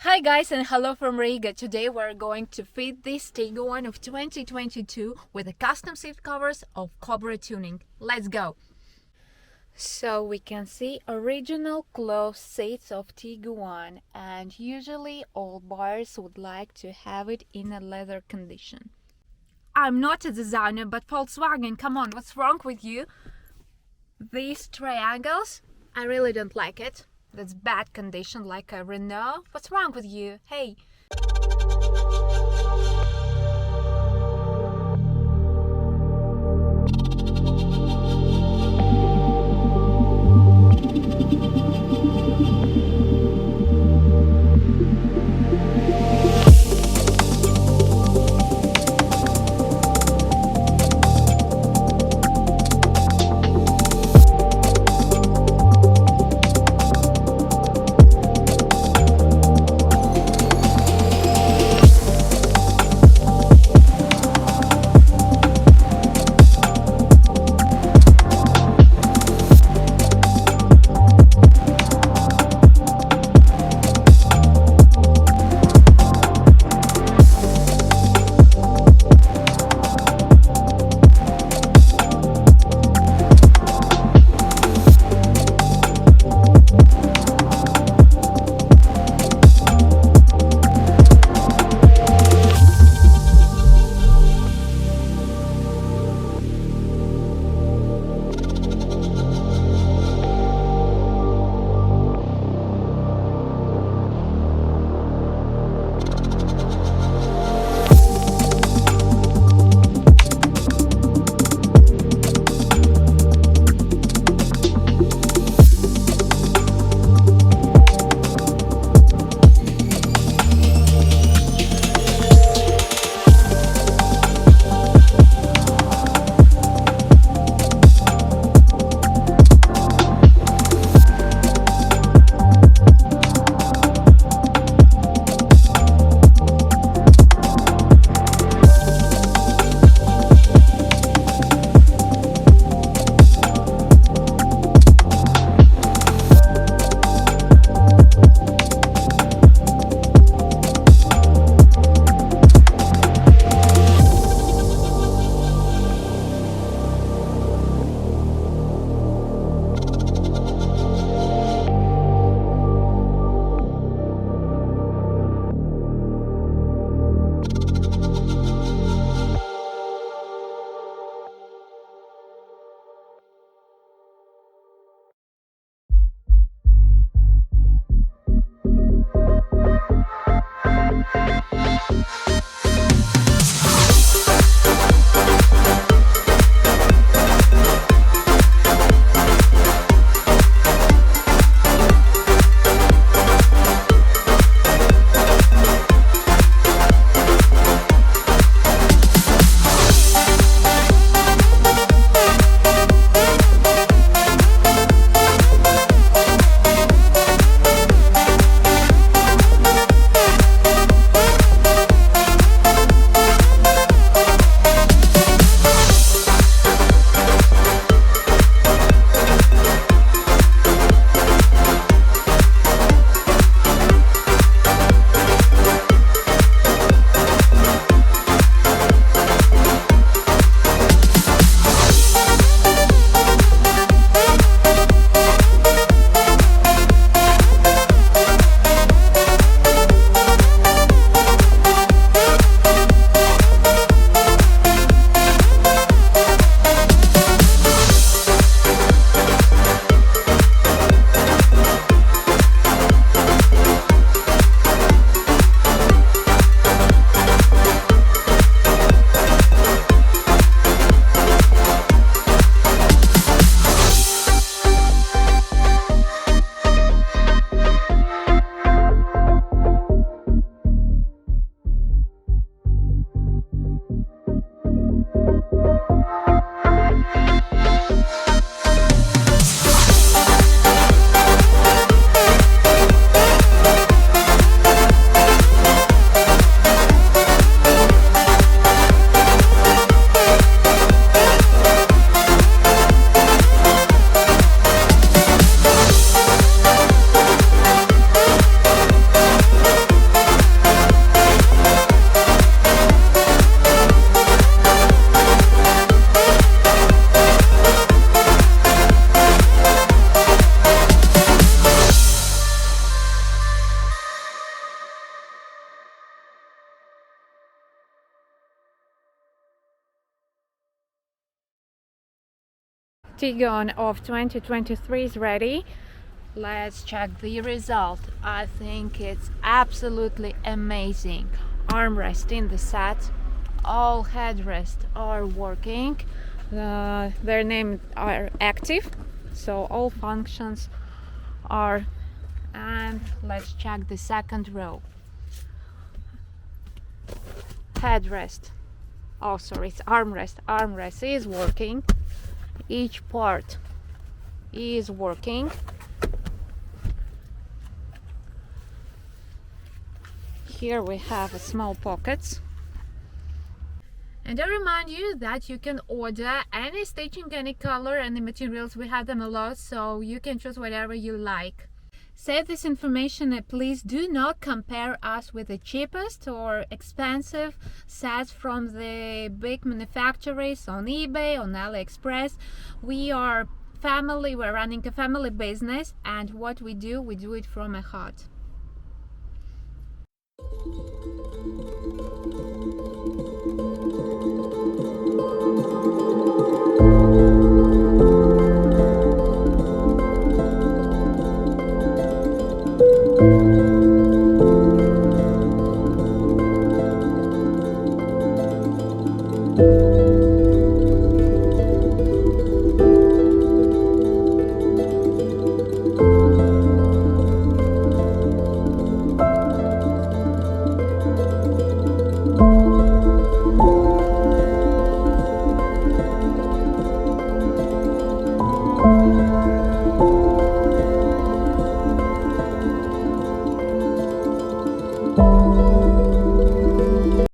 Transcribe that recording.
Hi guys and hello from Riga. Today we're going to fit this TIGUAN of 2022 with the custom seat covers of Cobra tuning. Let's go! So we can see original cloth seats of TIGUAN, and usually all buyers would like to have it in a leather condition. I'm not a designer, but Volkswagen, come on, what's wrong with you? These triangles, I really don't like it. That's bad condition, like a Renault. What's wrong with you? Hey. TIGUAN of 2023 is ready. Let's check the result. I think it's absolutely amazing. Armrest in the set. All headrests are working. Their names are active, so all functions are. And let's check the second row. Headrest. Oh, sorry, it's armrest. Armrest is working. Each part is working. Here we have small pockets. And I remind you that you can order any stitching, any color, any materials. We have them a lot, so you can choose whatever you like. Save this information and please do not compare us with the cheapest or expensive sets from the big manufacturers on eBay, on AliExpress. We are family, we're running a family business, and what we do it from a heart.